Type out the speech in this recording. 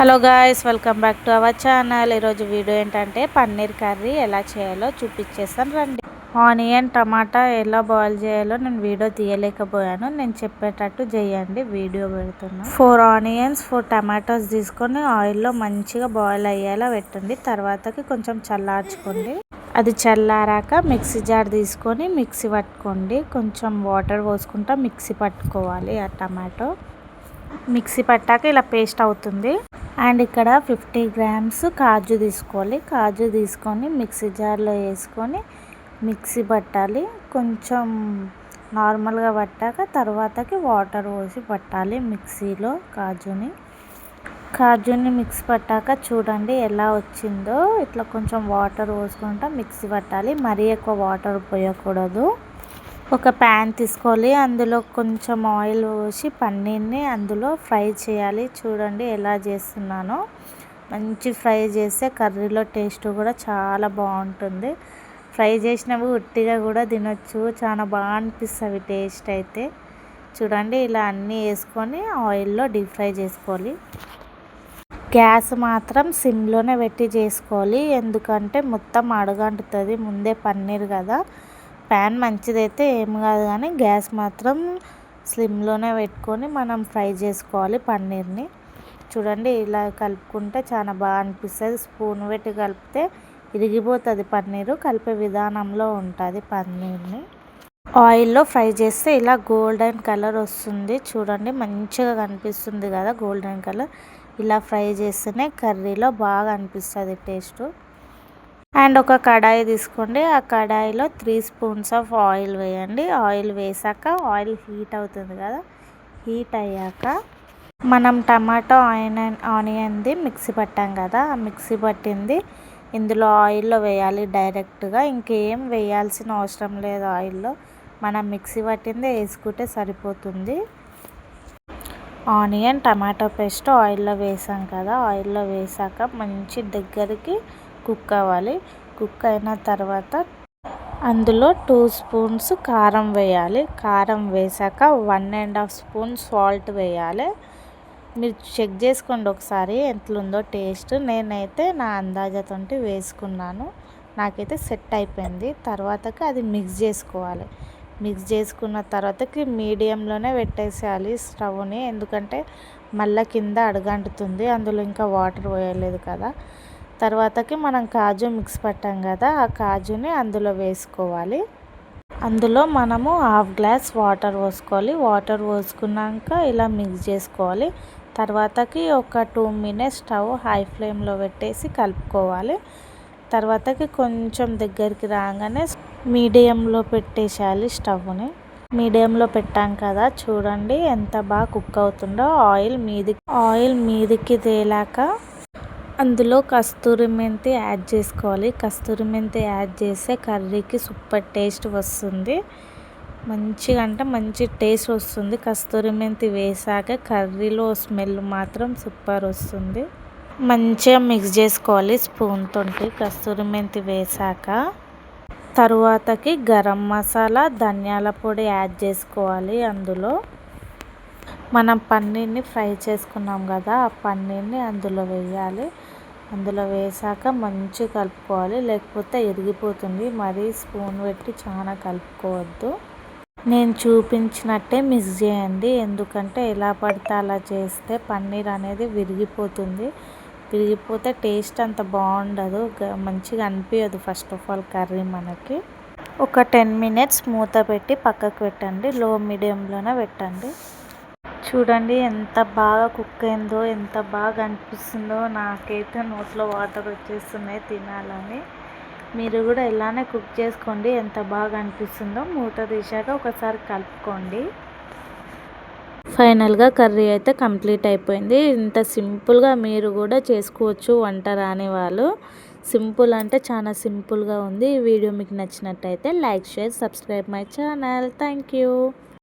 Hello guys, welcome back to our channel. ఈరోజు video ఏంటంటే paneer curry ఎలా చేయాలో చూపించేస్తాను రండి. ఆనియన్ టమాటా ఎలా బాయిల్ చేయాలో నేను వీడియో తీయలేకపోయాను. నేను చెప్పేటట్టు చేయండి, వీడియో పెడుతున్నా. 4 ఆనియన్స్ 4 టమాటోస్ తీసుకొని ఆయిల్లో మంచిగా బాయిల్ అయ్యేలా పెట్టండి. తర్వాతకి కొంచెం చల్లార్చుకోండి. అది చల్లారాక మిక్సీ జార్ తీసుకొని మిక్సీ పట్టుకోండి. కొంచెం వాటర్ పోసుకుంటా మిక్సీ పట్టుకోవాలి. ఆ టమాటో మిక్సీ పట్టాక ఇలా పేస్ట్ అవుతుంది. అండ్ ఇక్కడ 50 గ్రామ్స్ కాజు తీసుకోవాలి. కాజు తీసుకొని మిక్సీ జార్లో వేసుకొని మిక్సీ పట్టాలి. కొంచెం నార్మల్గా పట్టాక తర్వాతకి వాటర్ పోసి పట్టాలి మిక్సీలో. కాజుని మిక్సీ పట్టాక చూడండి ఎలా వచ్చిందో. ఇట్లా కొంచెం వాటర్ పోసుకుంటా మిక్సీ పట్టాలి. మరీ ఎక్కువ వాటర్ పోయకూడదు. ఒక ప్యాన్ తీసుకోవాలి. అందులో కొంచెం ఆయిల్ పోసి పన్నీర్ని అందులో ఫ్రై చేయాలి. చూడండి ఎలా చేస్తున్నానో. మంచి ఫ్రై చేస్తే కర్రీలో టేస్ట్ కూడా చాలా బాగుంటుంది. ఫ్రై చేసినవి ఉట్టిగా కూడా తినొచ్చు, చాలా బాగా అనిపిస్తుంది టేస్ట్ అయితే. చూడండి ఇలా అన్నీ వేసుకొని ఆయిల్లో డీప్ ఫ్రై చేసుకోవాలి. గ్యాస్ మాత్రం సిమ్లోనే పెట్టి చేసుకోవాలి, ఎందుకంటే మొత్తం అడుగంటుతుంది. ముందే పన్నీర్ కదా, ప్యాన్ మంచిదైతే ఏం కాదు, కానీ గ్యాస్ మాత్రం స్లిమ్లోనే పెట్టుకొని మనం ఫ్రై చేసుకోవాలి పన్నీర్ని. చూడండి ఇలా కలుపుకుంటే చాలా బాగా అనిపిస్తుంది. స్పూన్ పెట్టి కలిపితే ఇరిగిపోతుంది పన్నీరు. కలిపే విధానంలో ఉంటుంది పన్నీర్ని. ఆయిల్లో ఫ్రై చేస్తే ఇలా గోల్డెన్ కలర్ వస్తుంది. చూడండి మంచిగా కనిపిస్తుంది కదా గోల్డెన్ కలర్. ఇలా ఫ్రై చేస్తేనే కర్రీలో బాగా అనిపిస్తుంది టేస్ట్. అండ్ ఒక కడాయి తీసుకోండి. ఆ కడాయిలో 3 స్పూన్స్ ఆఫ్ ఆయిల్ వేయండి. ఆయిల్ వేసాక ఆయిల్ హీట్ అవుతుంది కదా, హీట్ అయ్యాక మనం టమాటో ఆనియన్ది మిక్సీ పట్టాం కదా, ఆ మిక్సీ పట్టింది ఇందులో ఆయిల్లో వేయాలి డైరెక్ట్గా. ఇంకేం వేయాల్సిన అవసరం లేదు. ఆయిల్లో మనం మిక్సీ పట్టింది వేసుకుంటే సరిపోతుంది. ఆనియన్ టమాటో పేస్ట్ ఆయిల్లో వేసాం కదా, ఆయిల్లో వేసాక మంచి దగ్గరికి కుక్ అవ్వాలి. కుక్ అయిన తర్వాత అందులో 2 స్పూన్స్ కారం వేయాలి. కారం వేసాక 1.5 స్పూన్ సాల్ట్ వేయాలి. మీరు చెక్ చేసుకోండి ఒకసారి ఎట్లుందో టేస్ట్. నేనైతే నా అందాజతోటి వేసుకున్నాను, నాకైతే సెట్ అయిపోయింది. తర్వాతకి అది మిక్స్ చేసుకోవాలి. మిక్స్ చేసుకున్న తర్వాతకి మీడియంలోనే పెట్టేసేయాలి స్టవ్ని, ఎందుకంటే మళ్ళీ కింద అడుగంటుతుంది. అందులో ఇంకా వాటర్ పోయలేదు కదా. తర్వాతకి మనం కాజు మిక్స్ పట్టాం కదా, ఆ కాజుని అందులో వేసుకోవాలి. అందులో మనము 1/2 గ్లాస్ వాటర్ పోసుకోవాలి. వాటర్ పోసుకున్నాక ఇలా మిక్స్ చేసుకోవాలి. తర్వాతకి ఒక 2 మినిట్స్ స్టవ్ హై ఫ్లేమ్లో పెట్టేసి కలుపుకోవాలి. తర్వాతకి కొంచెం దగ్గరికి రాగానే మీడియంలో పెట్టేసేయాలి స్టవ్ని. మీడియంలో పెట్టాం కదా, చూడండి ఎంత బాగా కుక్ అవుతుందో. ఆయిల్ మీదికి తేలాక అందులో కస్తూరి మెంతి యాడ్ చేసుకోవాలి. కస్తూరి మెంతి యాడ్ చేస్తే కర్రీకి సూపర్ టేస్ట్ వస్తుంది. మంచిగా అంటే మంచి టేస్ట్ వస్తుంది. కస్తూరి మెంతి వేసాక కర్రీలో స్మెల్ మాత్రం సూపర్ వస్తుంది. మంచిగా మిక్స్ చేసుకోవాలి స్పూన్ తోటి కస్తూరి మెంతి వేసాక. తరువాతకి గరం మసాలా ధనియాల పొడి యాడ్ చేసుకోవాలి. అందులో మనం పన్నీర్ని ఫ్రై చేసుకున్నాం కదా, ఆ పన్నీర్ని అందులో వేయాలి. అందులో వేసాక మంచిగా కలుపుకోవాలి, లేకపోతే ఇరిగిపోతుంది. మరీ స్పూన్ పెట్టి చాలా కలుపుకోవద్దు. నేను చూపించినట్టే మిక్స్ చేయండి, ఎందుకంటే ఎలా పడితే అలా చేస్తే పన్నీర్ అనేది విరిగిపోతుంది. విరిగిపోతే టేస్ట్ అంత బాగుండదు, మంచిగా అనిపించదు. ఫస్ట్ ఆఫ్ ఆల్ కర్రీ మనకి ఒక 10 మినిట్స్ మూత పెట్టి పక్కకు పెట్టండి. లో మీడియంలోనే పెట్టండి. చూడండి ఎంత బాగా కుక్ అయిందో, ఎంత బాగా అనిపిస్తుందో. నాకైతే నోట్లో వాటర్ వచ్చేస్తున్నాయి తినాలని. మీరు కూడా ఇలానే కుక్ చేసుకోండి, ఎంత బాగా అనిపిస్తుందో. మూత తీసాక ఒకసారి కలుపుకోండి. ఫైనల్గా కర్రీ అయితే కంప్లీట్ అయిపోయింది. ఇంత సింపుల్గా మీరు కూడా చేసుకోవచ్చు వంట రాని వాళ్ళు. సింపుల్ అంటే చాలా సింపుల్గా ఉంది. ఈ వీడియో మీకు నచ్చినట్టయితే like, share, subscribe my channel. Thank you.